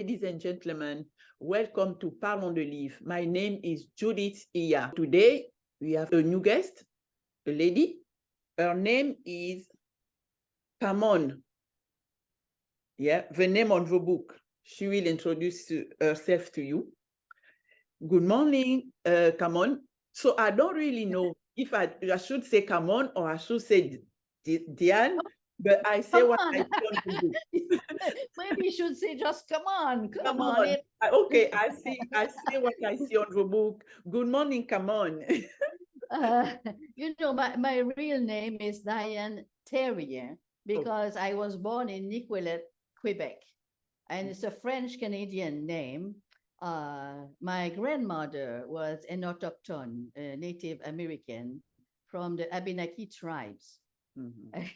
ladies and gentlemen. Welcome to Parlons de Livres. My name is Judith Iya. Today, we have a new guest, a lady. Her name is KAMON. Yeah, the name on the book. She will introduce herself to you. Good morning, KAMON. So I don't really know if I should say KAMON or I should say Diane, but I say Come what on. I see on the book. Maybe you should say just come on. Come on. Okay, I see what I see on the book. Good morning, KAMON. My real name is Diane Terrier because I was born in Nicolet, Quebec, and it's a French-Canadian name. My grandmother was an autochthone, a Native American from the Abenaki tribes.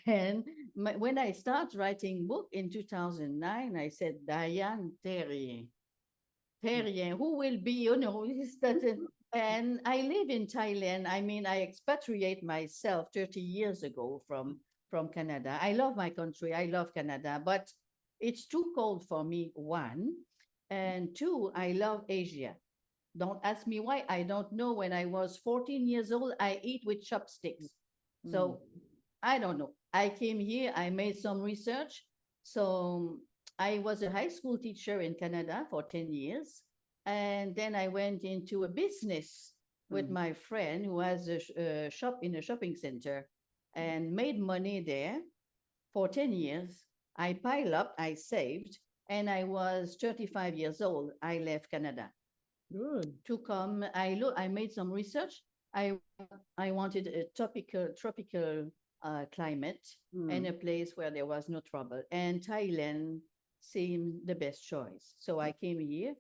And when I start writing book in 2009, I said Diane Terrier. Terrier, who will be, and I live in Thailand. I mean, I expatriate myself 30 years ago from Canada. I love my country. I love Canada, but it's too cold for me, one. And two, I love Asia. Don't ask me why. I don't know. When I was 14 years old, I eat with chopsticks. So I don't know. I came here, I made some research. So I was a high school teacher in Canada for 10 years. And then I went into a business with my friend who has a shop in a shopping center and made money there for 10 years. I piled up, I saved, and I was 35 years old. I left Canada. Good. To come. I made some research. I wanted a tropical climate and a place where there was no trouble. And Thailand seemed the best choice. So I came here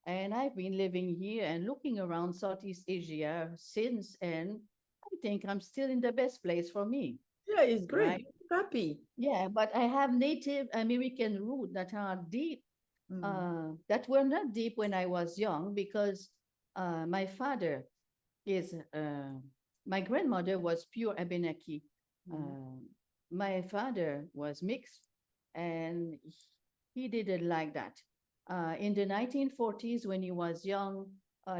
and I've been living here and looking around Southeast Asia since. And I think I'm still in the best place for me. Yeah, it's great. Right? Happy. Yeah, but I have Native American roots that are deep, that were not deep when I was young because my father is, my grandmother was pure Abenaki. My father was mixed and he didn't like that. In the 1940s, when he was young,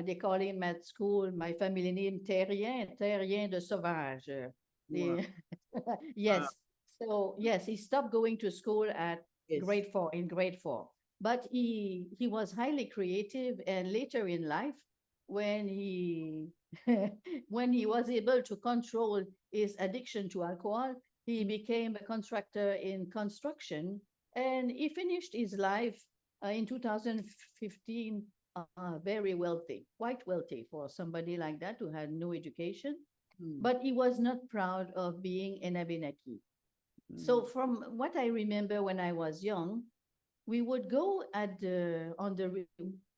they call him at school, my family name Terrien de Sauvage. Wow. Yes. So yes, he stopped going to school at Yes. grade four. But he was highly creative, and later in life, when he when he was able to control his addiction to alcohol, he became a contractor in construction, and he finished his life in 2015 very wealthy, quite wealthy for somebody like that who had no education. But he was not proud of being an Abenaki. So from what I remember when I was young, we would go at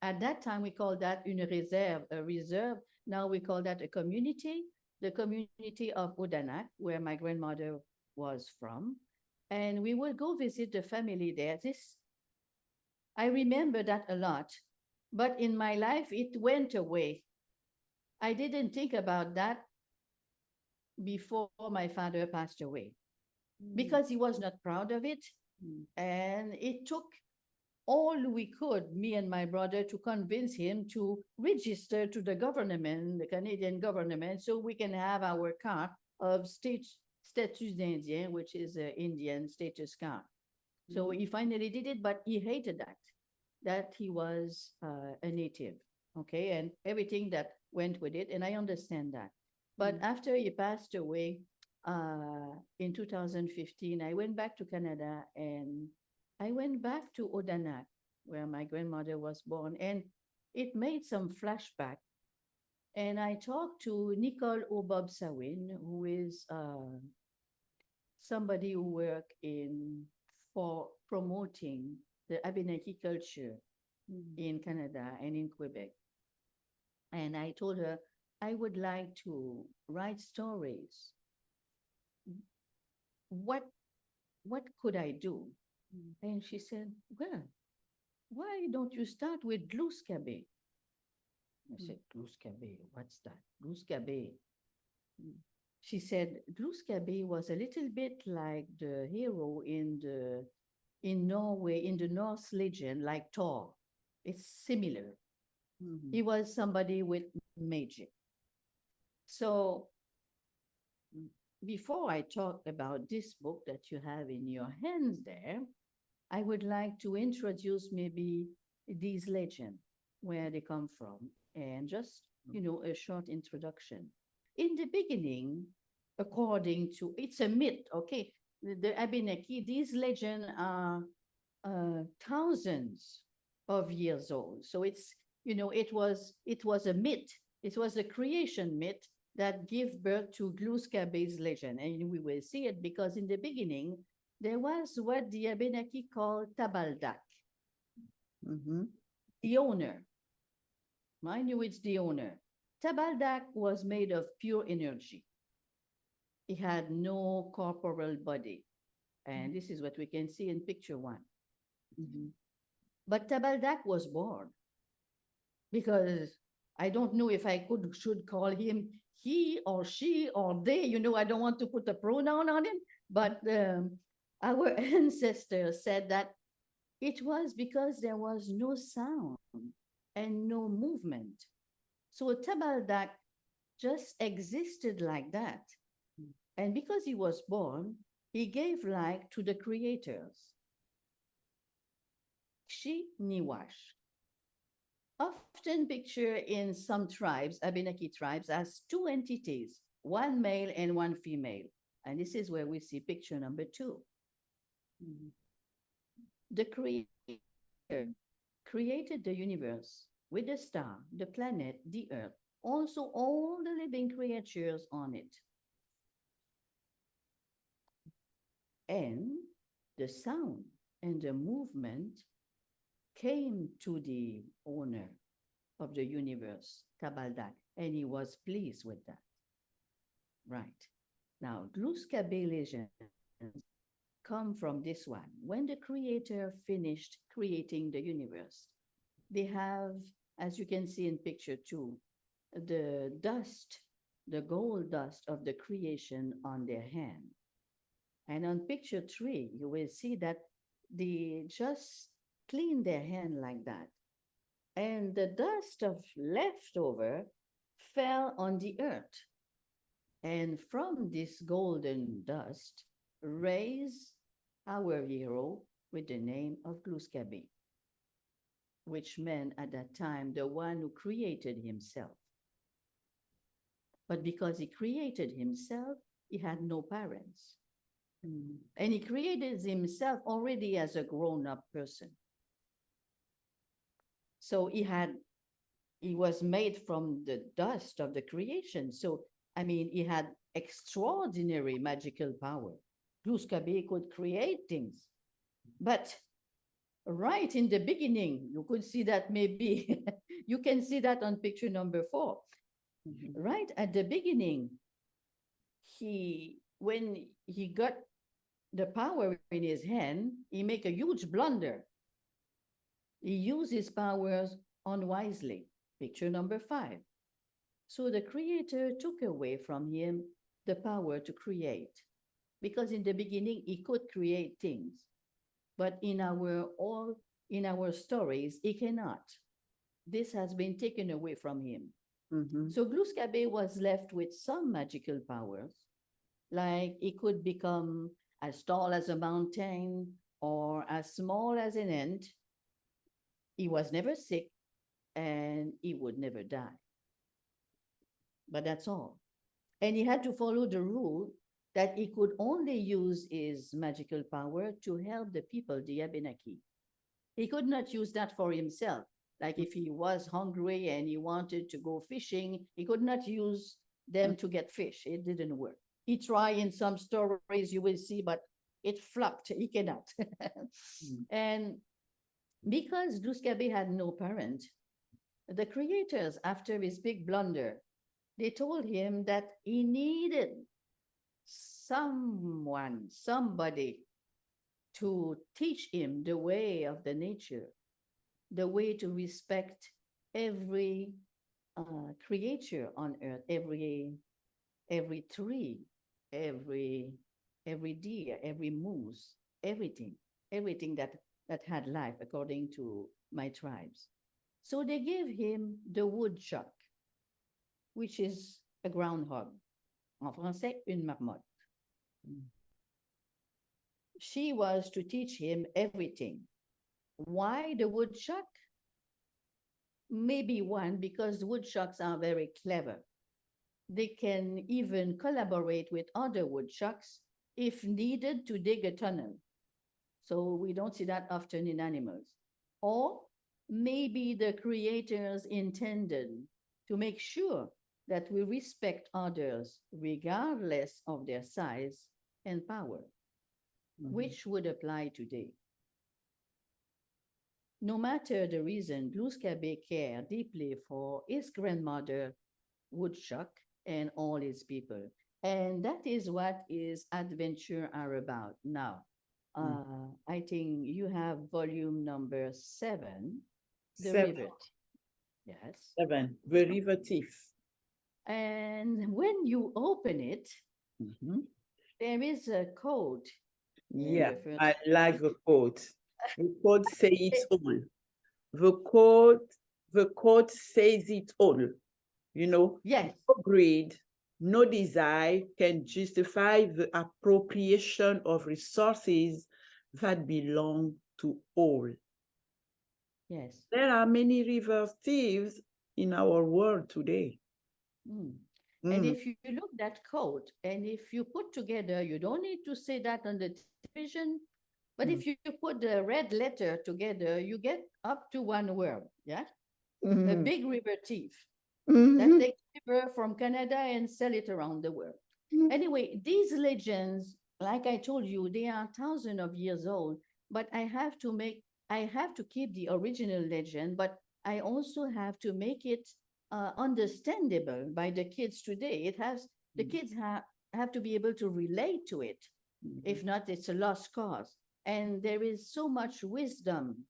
at that time we called that une réserve, a reserve. Now we call that a community, the community of Odanak, where my grandmother was from. And we would go visit the family there. I remember that a lot, but in my life it went away. I didn't think about that before my father passed away because he was not proud of it. And it took all we could, me and my brother, to convince him to register to the government, the Canadian government, so we can have our card of status d'Indien, which is an Indian status card. So he finally did it, but he hated that he was a native, okay, and everything that went with it, and I understand that. But after he passed away in 2015, I went back to Canada and I went back to Odanak, where my grandmother was born, and it made some flashback. And I talked to Nicole Obob Sawin, who is somebody who worked for promoting the Abenaki culture in Canada and in Quebec. And I told her I would like to write stories. What could I do? And she said, well, why don't you start with Gluskabe? I said, Gluskabe, what's that? Gluskabe. She said, Gluskabe was a little bit like the hero in Norway, in the Norse legend, like Thor. It's similar. Mhm. He was somebody with magic. So before I talk about this book that you have in your hands there, I would like to introduce maybe these legends, where they come from, and just, a short introduction. In the beginning, according to, it's a myth, okay? The Abenaki, these legends are thousands of years old. So it's, it was a myth. It was a creation myth that gave birth to Gluskabe's legend. And we will see it because in the beginning, there was what the Abenaki called Tabaldak, Mhm. the owner. Mind you, it's the owner. Tabaldak was made of pure energy. He had no corporeal body. And this is what we can see in picture one. Mhm. But Tabaldak was born because I don't know if I should call him he or she or they. I don't want to put a pronoun on him, but our ancestors said that it was because there was no sound and no movement. So Tabaldak just existed like that. And because he was born, he gave life to the creators. Shi Niwash. Often pictured in some tribes, Abenaki tribes, as two entities, one male and one female. And this is where we see picture number 2. Mhm. The creator created the universe with the star, the planet, the earth, also all the living creatures on it. And the sound and the movement came to the owner of the universe, Tabaldak, and he was pleased with that. Right. Now, Gluskabe legends come from this one. When the creator finished creating the universe, they have, as you can see in picture 2, the dust, the gold dust of the creation on their hand. And on picture 3, you will see that they just clean their hand like that. And the dust of leftover fell on the earth. And from this golden dust raised our hero with the name of Gluskabe, which meant at that time the one who created himself. But because he created himself, he had no parents. And he created himself already as a grown-up person. So he was made from the dust of the creation. So, I mean, he had extraordinary magical power. Gluskabe could create things. But right in the beginning, you could see that maybe, you can see that on picture number 4. Right at the beginning, when he got the power in his hand, he make a huge blunder. He used his powers unwisely. Picture number 5. So the creator took away from him the power to create, because in the beginning he could create things, but in our stories he cannot. This has been taken away from him. So Gluskabe was left with some magical powers, like he could become as tall as a mountain or as small as an ant. He was never sick and he would never die. But that's all. And he had to follow the rule that he could only use his magical power to help the people, the Abenaki. He could not use that for himself. Like if he was hungry and he wanted to go fishing, he could not use them to get fish. It didn't work. He tried in some stories, you will see, but it flopped. He cannot. And because Gluskabe had no parent, the creators, after his big blunder, they told him that he needed somebody to teach him the way of the nature, the way to respect every creature on earth, every tree, every deer, every moose, everything that had life according to my tribes. So they gave him the woodchuck, which is a groundhog. En français, une marmotte. She was to teach him everything. Why the woodchuck? Maybe one, because woodchucks are very clever. They can even collaborate with other woodchucks if needed to dig a tunnel. So we don't see that often in animals. Or maybe the creators intended to make sure that we respect others regardless of their size and power, which would apply today. No matter the reason, Gluskabe cared deeply for his grandmother, Woodchuck, and all his people. And that is what his adventure are about now. I think you have volume number 7, The Seven. River. Yes. 7, The River Thief. And when you open it, Mhm. there is a code. Yeah, the first I like the quote. The quote says it all. The quote says it all. You know, Yes. no greed, no desire can justify the appropriation of resources that belong to all. Yes. There are many river thieves in our world today. And if you look that code, and if you put together, you don't need to say that on the television, but if you put the red letter together, you get up to one word. Yeah. A big river thief that takes river from Canada and sell it around the world. Anyway, these legends, like I told you, they are thousands of years old, but I have to keep the original legend, but I also have to make it understandable by the kids today. The kids have to be able to relate to it. If not, it's a lost cause. And there is so much wisdom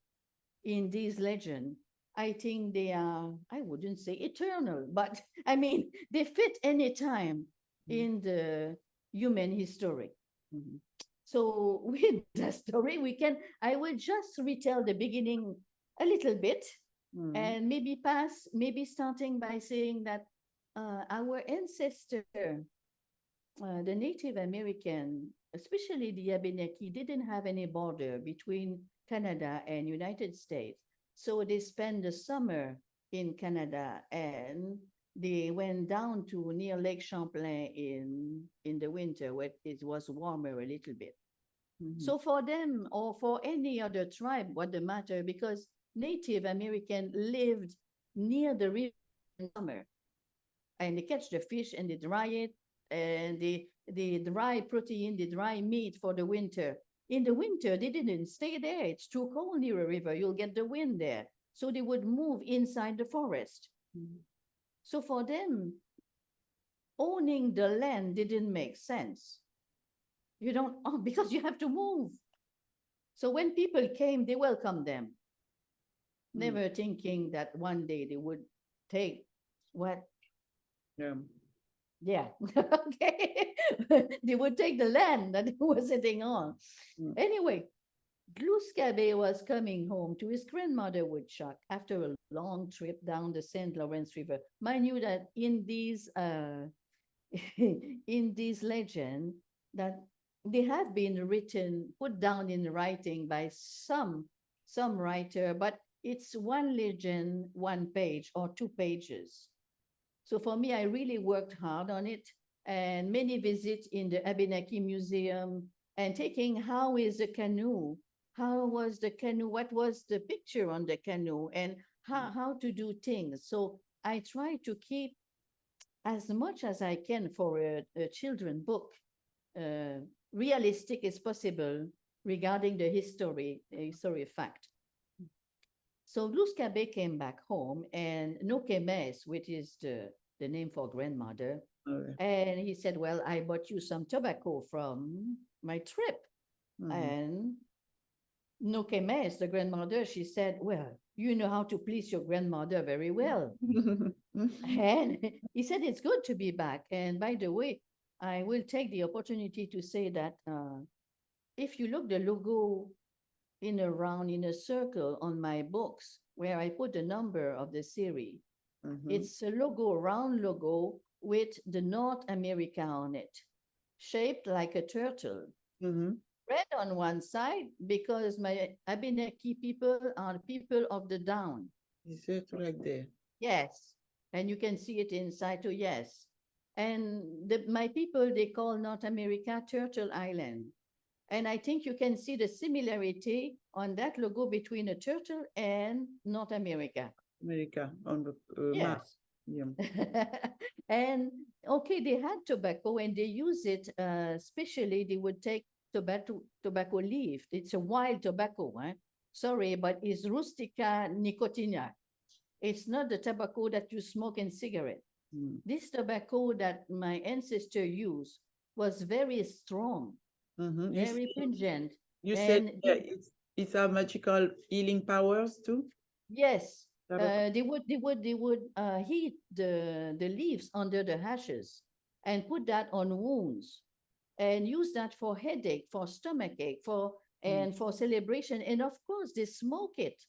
in these legends. I think they are, I wouldn't say eternal, but I mean, they fit any time in the human history. So with the story, I will just retell the beginning a little bit and maybe starting by saying that our ancestor, the Native American, especially the Abenaki, didn't have any border between Canada and United States. So they spent the summer in Canada and they went down to near Lake Champlain in the winter where it was warmer a little bit. So for them or for any other tribe, what the matter, because Native American lived near the river in summer and they catch the fish and they dry it and they dry protein, they dry meat for the winter. In the winter, they didn't stay there. It's too cold near a river. You'll get the wind there. So they would move inside the forest. So for them, owning the land didn't make sense. You don't, because you have to move. So when people came, they welcomed them, never thinking that one day they would take what? Yeah, okay. They would take the land that he was sitting on. Anyway, Gluskabe was coming home to his grandmother Woodchuck after a long trip down the St. Lawrence River. Mind you that in these in this legend that they have been written, put down in writing by some writer, but it's one legend, one page or 2 pages. So for me, I really worked hard on it and many visits in the Abenaki Museum and taking how is the canoe, how was the canoe, what was the picture on the canoe and how to do things. So I try to keep as much as I can for a children book, realistic as possible regarding the history fact. So Gluskabe came back home and Nokemes, which is the name for grandmother, and he said, well, I bought you some tobacco from my trip. And Nokemes, the grandmother, she said, well, you know how to please your grandmother very well. And he said, it's good to be back. And by the way, I will take the opportunity to say that if you look the logo in a round, in a circle on my books where I put the number of the series. It's a logo, round logo with the North America on it, shaped like a turtle. Red on one side because my Abenaki people are people of the down. Is it right there? Yes. And you can see it inside too, yes. And my people, they call North America Turtle Island. And I think you can see the similarity on that logo between a turtle and North America. America on the map. Yes. Yeah. And okay, they had tobacco and they use it, especially they would take tobacco leaf. It's a wild tobacco, sorry, but it's Rustica nicotina. It's not the tobacco that you smoke in cigarette. This tobacco that my ancestor used was very strong, very pungent. You said it's a magical healing powers too? Yes. They would heat the leaves under the ashes and put that on wounds and use that for headache, for stomach ache, and for celebration. And of course, they smoke it,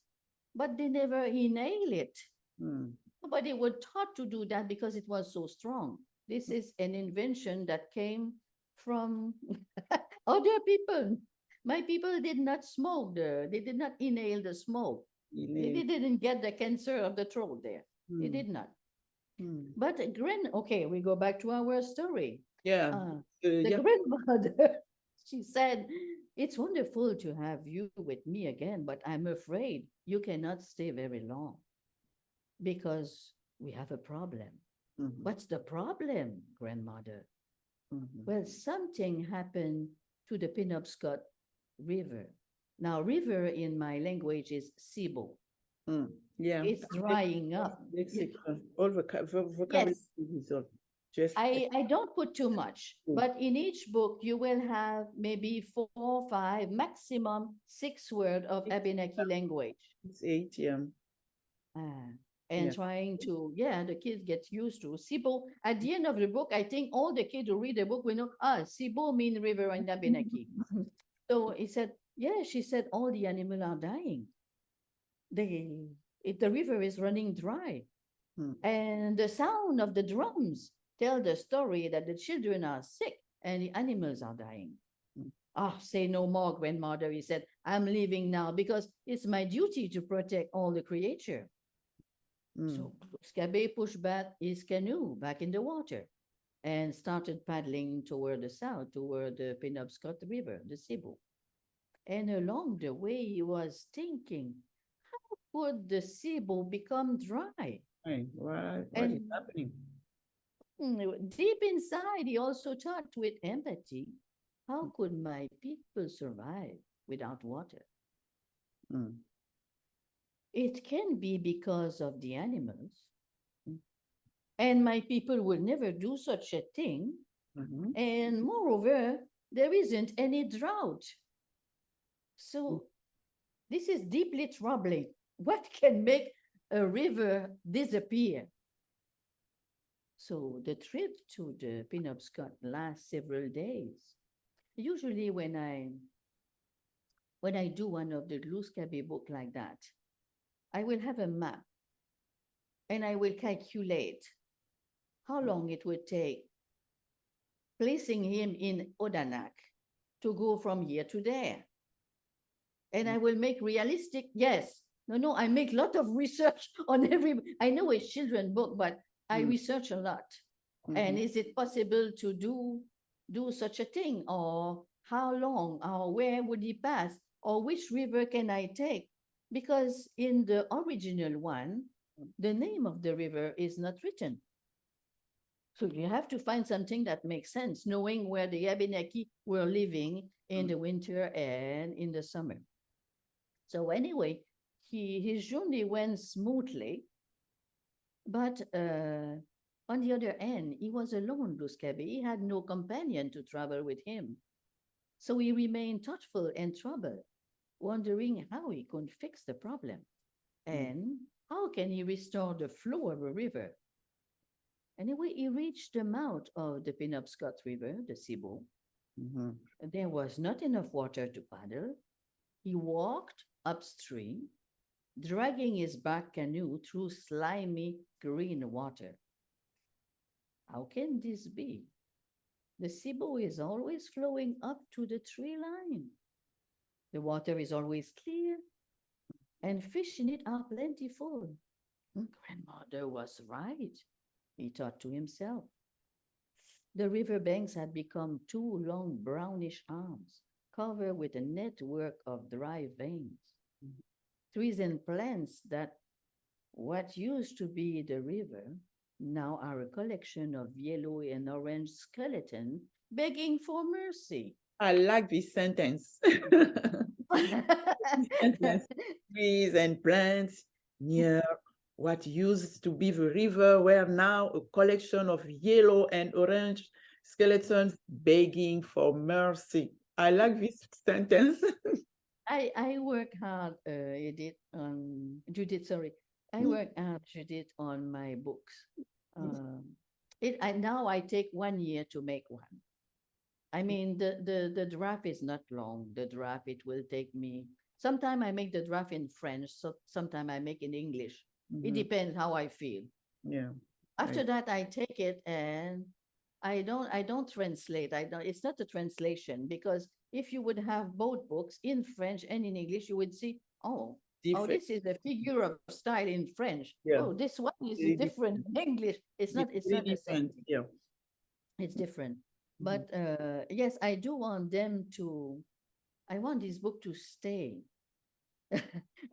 but they never inhale it. Nobody would thought to do that because it was so strong. This is an invention that came from other people. My people did not smoke they did not inhale the smoke. They didn't get the cancer of the throat there. They did not. But okay, we go back to our story. Yeah. The grandmother, she said, it's wonderful to have you with me again, but I'm afraid you cannot stay very long because we have a problem. What's the problem, grandmother? Well, something happened to the Penobscot River. Now, river in my language is Cibo. Yeah. It's drying up. All vocabulary is just I don't put too much, but in each book you will have maybe 4, 5, maximum 6 words of Abenaki language. It's 8, yeah. And trying to, the kids get used to Cibo. At the end of the book, I think all the kids who read the book will know, Cibo means river in Abenaki. So he said, she said, all the animals are dying. The river is running dry. And the sound of the drums tell the story that the children are sick and the animals are dying. Say no more, grandmother, he said. I'm leaving now because it's my duty to protect all the creature. So Gluskabe pushed back his canoe back in the water and started paddling toward the south, toward the Penobscot River, the Cibo. And along the way, he was thinking, how could the Cibo become dry? What is happening? Deep inside, he also thought with empathy, how could my people survive without water? It can be because of the animals. And my people will never do such a thing. And moreover, there isn't any drought. So this is deeply troubling. What can make a river disappear? So the trip to the Penobscot lasts several days. Usually when I do one of the Gluskabe book like that, I will have a map and I will calculate how long it would take placing him in Odanak to go from here to there. And I will make realistic, I make a lot of research on I know it's children's book, but I research a lot. And is it possible to do such a thing? Or how long? Or where would he pass? Or which river can I take? Because in the original one, the name of the river is not written. So you have to find something that makes sense, knowing where the Abenaki were living in the winter and in the summer. So anyway, his journey went smoothly, but on the other hand, he was alone, Gluskabe. He had no companion to travel with him. So he remained thoughtful and troubled, wondering how he could fix the problem and how can he restore the flow of a river. Anyway, he reached the mouth of the Penobscot River, the Cibo. There was not enough water to paddle, He walked upstream, dragging his back canoe through slimy green water. How can this be? The Cebu is always flowing up to the tree line. The water is always clear, and fish in it are plentiful. Grandmother was right, he thought to himself. The river banks had become two long brownish arms, covered with a network of dry veins. Trees and plants that what used to be the river now are a collection of yellow and orange skeletons begging for mercy. I like this sentence. Sentence. Trees and plants near what used to be the river were now a collection of yellow and orange skeletons begging for mercy. I like this sentence. I work hard, Judith, sorry. I work hard, Judith, on my books. Now I take 1 year to make one. I mean, the draft is not long. The draft, it will take me, sometime I make the draft in French, so sometime I make in English. It depends how I feel. Yeah. After that, I take it and I don't translate. It's not a translation, because if you would have both books in French and in English, you would see, oh, Different. this is the figure of style in French. Yeah. Oh, this one is Really different in English. It's not the same. different. Yeah. It's different. But yes, I do want I want this book to stay.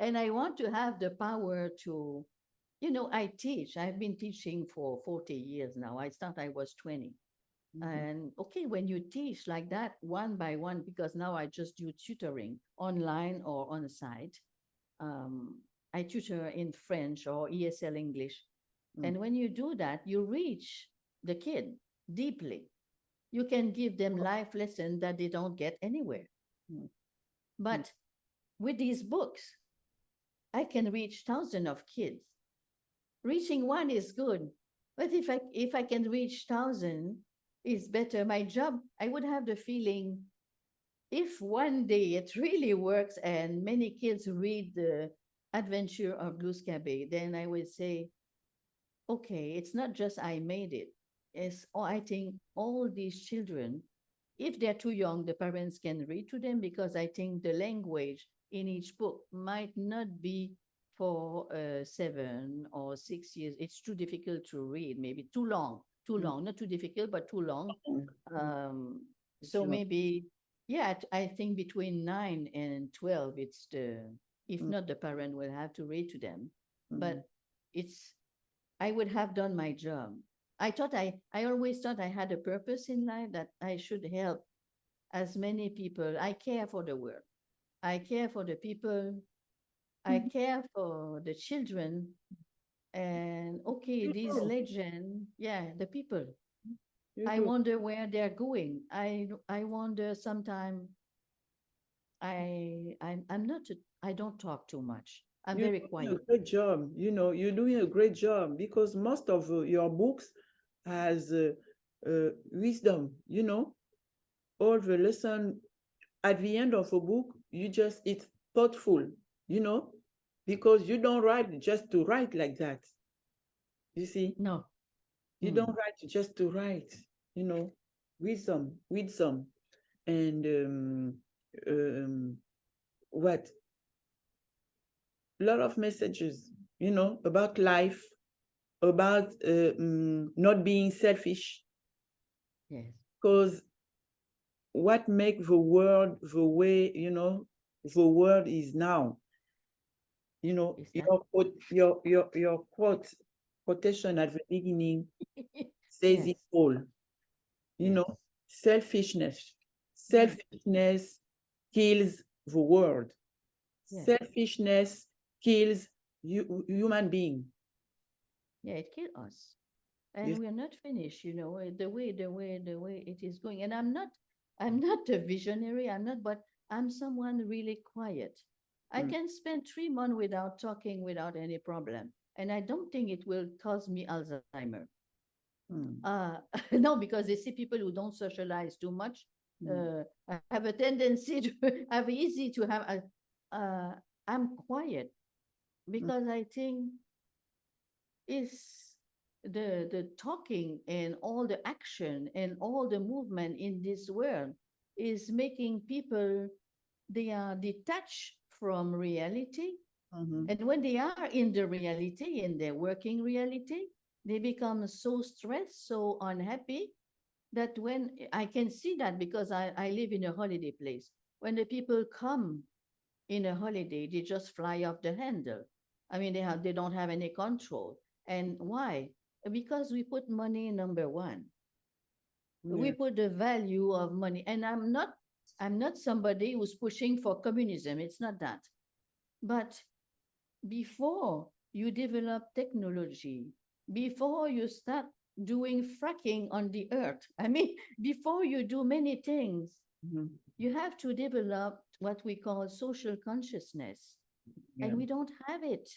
And I want to have the power to, I teach. I've been teaching for 40 years now. I was 20. And okay, when you teach like that, one by one, because now I just do tutoring online or on site. I tutor in French or ESL English. And when you do that, you reach the kid deeply. You can give them life lessons that they don't get anywhere. But with these books, I can reach thousands of kids. Reaching one is good, but if I can reach 1,000, it's better. My job, I would have the feeling, if one day it really works and many kids read the adventure of Gluskabe, then I would say, okay, it's not just I made it. I think all these children, if they're too young, the parents can read to them, because I think the language in each book might not be for 7 or 6 years. It's too difficult to read, maybe too long, not too difficult, but too long. So maybe, yeah, I think between 9 and 12, it's if not, the parent will have to read to them. But I would have done my job. I always thought I had a purpose in life, that I should help as many people. I care for the world. I care for the people. I care for the children. And okay, these legends, the people. I wonder where they're going. I wonder sometimes. I don't talk too much. I'm very quiet. You're doing a great job. You're doing a great job, because most of your books has wisdom. All the lesson at the end of a book, it's thoughtful. Because you don't write just to write like that. You see? No. You don't write just to write. Wisdom, and what? A lot of messages, about life, about not being selfish. Yes. Because what makes the world the way, the world is now, your quotation at the beginning says it all. Selfishness kills the world. Selfishness kills human being. Yeah, it kills us. And we're not finished, the way it is going. And I'm not a visionary, but I'm someone really quiet. I can spend 3 months without talking, without any problem. And I don't think it will cause me Alzheimer. No, because they see people who don't socialize too much have a tendency to have I'm quiet because I think is the talking and all the action and all the movement in this world is making people, they are detached from reality. Mhm. And when they are in the reality, in their working reality, they become so stressed, so unhappy that when I can see that because I live in a holiday place. When the people come in a holiday, they just fly off the handle. I mean, they don't have any control. And why? Because we put money number one. We Yeah. put the value of money. And I'm not somebody who's pushing for communism. It's not that. But before you develop technology, before you start doing fracking on the earth, I mean, before you do many things, Mhm. you have to develop what we call social consciousness. Yeah. And we don't have it.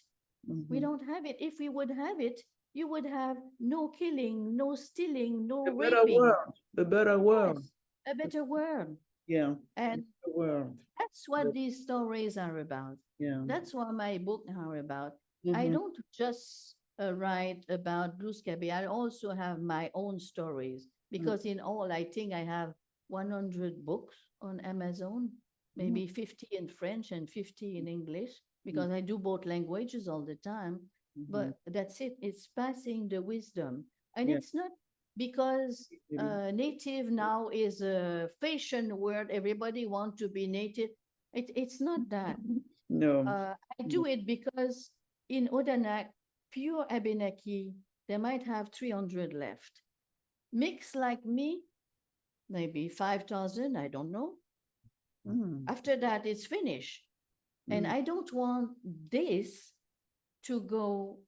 We Mhm. don't have it. If we would have it, you would have no killing, no stealing, no A better raping. world. A better world. Yes, a better world. Yeah. A And better world. that's what these stories are about. Yeah. That's what my book are about. I Mhm. don't just write about Gluskabe. I also have my own stories because in all, I think I have 100 books on Amazon, Mhm. maybe 50 in French and 50 in English Mhm. because I do both languages all the time. Mhm. But that's it. It's passing the wisdom. And Yeah. it's not because Really. native now is a fashion word. Everybody want to be native. It's not that. No. I No. do it because in Odanak, pure Abenaki, they might have 300 left. Mix like me, maybe 5,000, I don't know. Mm. After that, it's finished. And Mm. I don't want this to go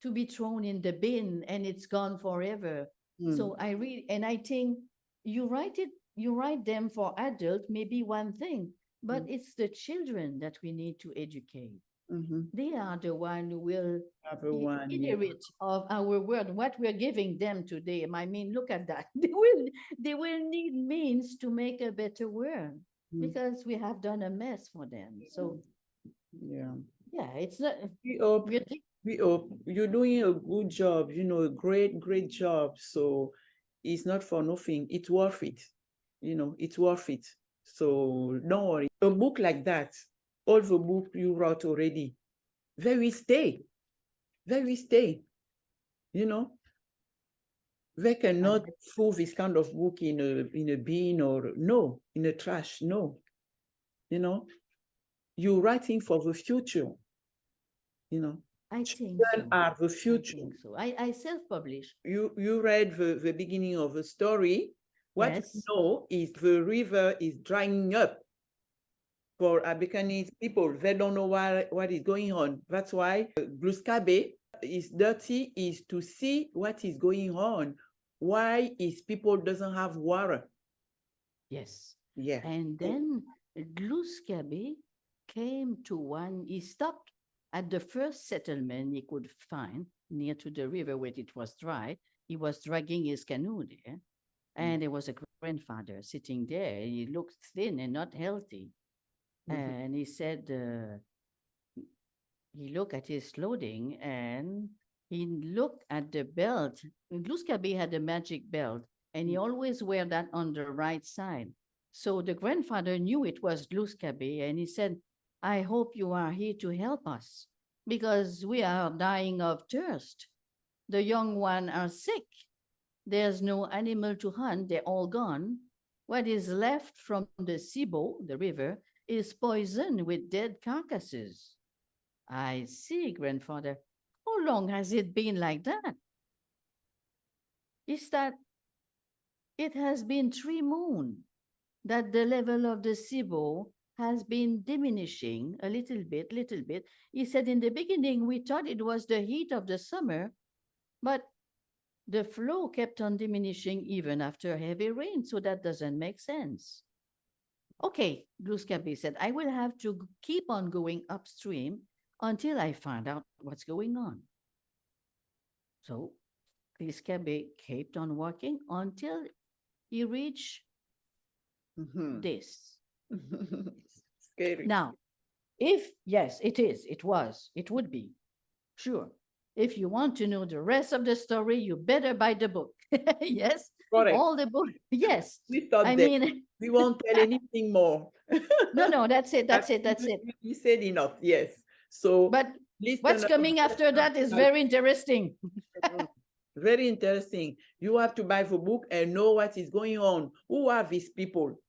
to be thrown in the bin and it's gone forever. Mm. So I read, and I think you write them for adult, maybe one thing, but Mm. it's the children that we need to educate. Mhm. They are the one who will Everyone. Yeah. inherit of our world, what we're giving them today. I mean, look at that. They will need means to make a better world Mm. because we have done a mess for them. So Yeah. yeah, it's not We hope. we're thi- We hope you're doing a good job. A great, great job. So it's not for nothing. It's worth it. It's worth it. So don't worry. A book like that, all the book you wrote already, very stay, very stay. You know, they cannot I- throw this kind of book in a bin or no, in a trash. No, you know, you're writing for the future. You know, I think children so. are the I future. think so. I self-publish. You read the beginning of the story. What we Yes. know is the river is drying up for Abekanese people. They don't know what is going on. That's why Gluskabe is dirty, is to see what is going on. Why is people doesn't have water? Yes. Yeah. And then Gluskabe came to one, he stopped at the first settlement he could find near to the river where it was dry. He was dragging his canoe there, and there was a grandfather sitting there. He looked thin and not healthy. And he said, he looked at his clothing and he looked at the belt. Gluskabe had a magic belt, and he always wear that on the right side. So the grandfather knew it was Gluskabe, and he said, I hope you are here to help us because we are dying of thirst. The young ones are sick. There's no animal to hunt, they're all gone. What is left from the Sibo, the river, is poisoned with dead carcasses. I see, grandfather. How long has it been like that? Is that it has been 3 moons that the level of the Sibo has been diminishing a little bit, little bit. He said in the beginning we thought it was the heat of the summer, but the flow kept on diminishing even after heavy rain, so that doesn't make sense. Okay, Gluskabe said, I will have to keep on going upstream until I find out what's going on. So Gluskabe kept on walking until he reached Mhm. this. Scary. Now, Yes, it was, it would be, sure. If you want to know the rest of the story, you better buy the book. Yes, Correct. all the book. Yes, We thought I that mean, we won't tell anything more. no, that's it, that's it. You said enough, yes. So But what's listeners, coming after that is very interesting. very interesting. You have to buy the book and know what is going on. Who are these people?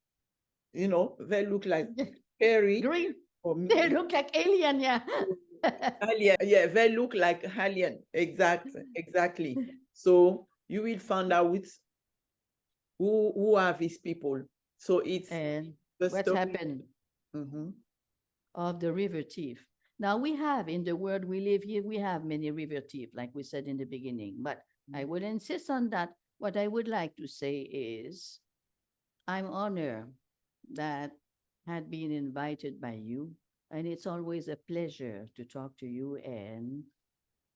You know, they look like scary. Green. Or They look like alien, yeah. alien. Yeah, they look like alien. Exactly. So you will find out who are these people. So it's And the what's story. happened Mhm. of the river thief. Now we have in the world we live here, we have many river thief, like we said in the beginning, but I would insist on that. What I would like to say is I'm honored that had been invited by you, and it's always a pleasure to talk to you. And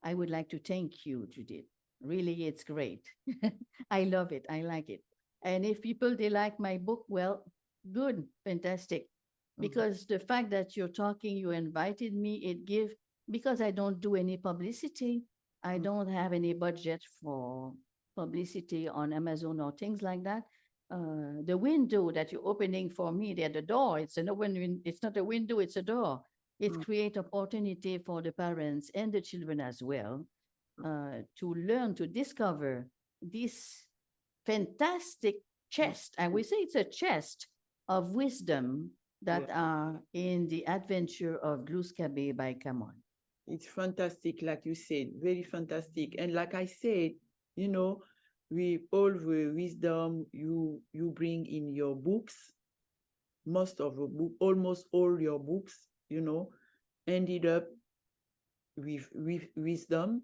I would like to thank you, Judith. Really, it's great. I love it. I like it. And if people they like my book, well, good, fantastic. Because the fact that you're talking, you invited me, it give because I don't do any publicity. I don't have any budget for publicity on Amazon or things like that. The window that you're opening for me, there, the door, it's not a window, it's a door. It creates opportunity for the parents and the children as well to learn, to discover this fantastic chest. I will say it's a chest of wisdom that are in the adventure of Gluskabe by KAMON. It's fantastic, like you said, very fantastic. And like I said, you know, with all the wisdom you bring in your books, most of the book, almost all your books, you know, ended up with wisdom.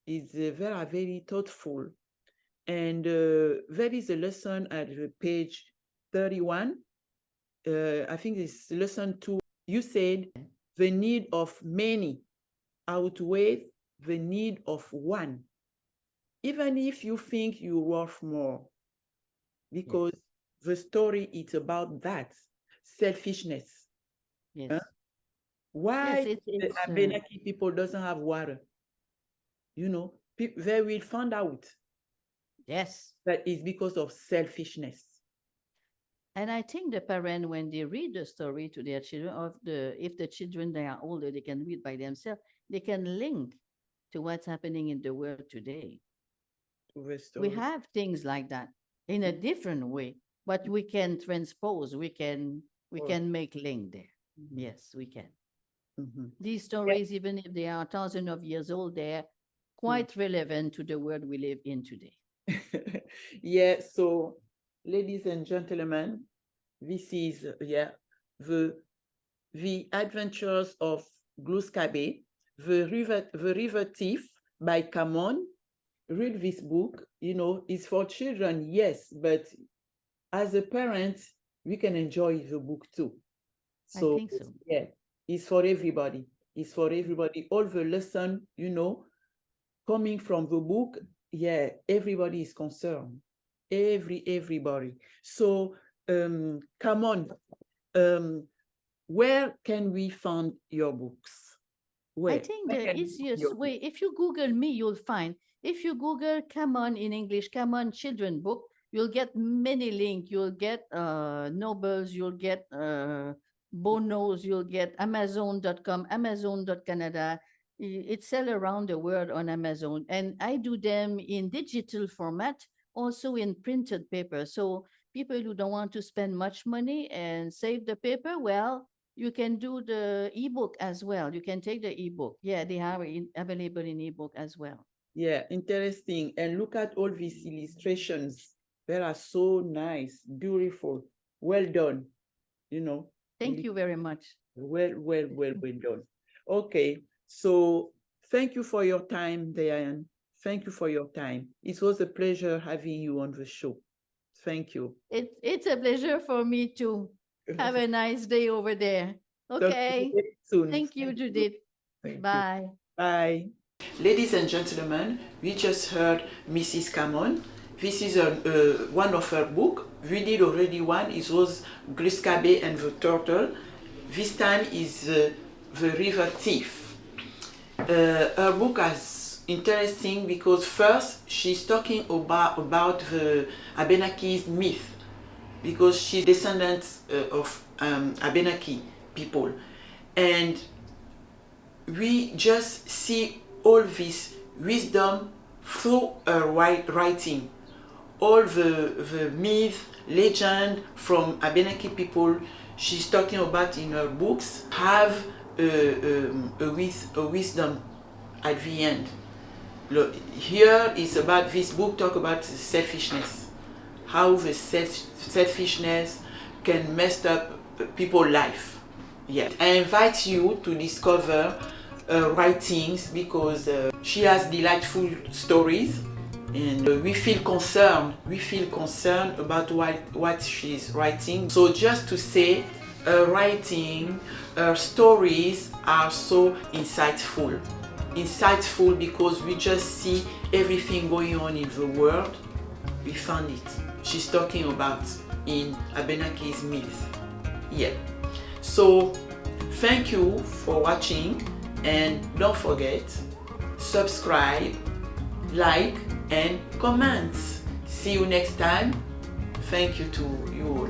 Is very, very thoughtful. And there is a lesson at page 31. I think it's lesson 2. You said the need of many outweighs the need of one, even if you think you're worth more, because the story is about that selfishness. Yes. Huh? Why Yes, the Abenaki people doesn't have water? You know, they will find out. Yes. That is because of selfishness. And I think the parent, when they read the story to their children, if the children they are older, they can read by themselves, they can link to what's happening in the world today. We have things like that in a different way, but we can transpose, we can make link there. Yes, we can. These stories, even if they are thousands of years old, they're quite relevant to the world we live in today. Yeah, so ladies and gentlemen, this is the adventures of Gluskabe, the river thief by KAMON. Read this book. You know, it's for children, yes, but as a parent, we can enjoy the book too. So, I think so. Yeah, it's for everybody. It's for everybody. All the lesson, you know, coming from the book, yeah, everybody is concerned. Everybody. So, KAMON, where can we find your books? Where? I think the easiest way, if you Google me, you'll find. If you Google KAMON in English, KAMON children book, you'll get many links. You'll get Nobles, you'll get Bonos, you'll get Amazon.com, Amazon.Canada. It's sell around the world on Amazon. And I do them in digital format, also in printed paper. So people who don't want to spend much money and save the paper, well, you can do the ebook as well. You can take the ebook. Yeah, they are available in ebook as well. Yeah, interesting. And look at all these illustrations. They are so nice, beautiful, well done. You know. Thank you very much. Well done. Okay, so thank you for your time, Diane. Thank you for your time. It was a pleasure having you on the show. Thank you. It's a pleasure for me too. Have a nice day over there. Okay. Soon. Thank you, Judith. Bye. Bye. Ladies and gentlemen, we just heard Mrs. KAMON. This is one of her book. We did already one. It was Gluskabe and the Turtle. This time is the river thief. Her book is interesting because first she's talking about the Abenaki myth, because she's descendant of Abenaki people, and we just see all this wisdom through her writing. All the myth, legend from Abenaki people she's talking about in her books have a wisdom at the end. Look, here is about this book talk about selfishness, how the selfishness can mess up people's life. Yeah, I invite you to discover writings because she has delightful stories, and we feel concerned about what she's writing. So just to say, her writing, her stories are so insightful because we just see everything going on in the world. We found it. She's talking about in Abenaki's myth. Yeah. So thank you for watching, and don't forget, subscribe, like, and comment. See you next time. Thank you to you.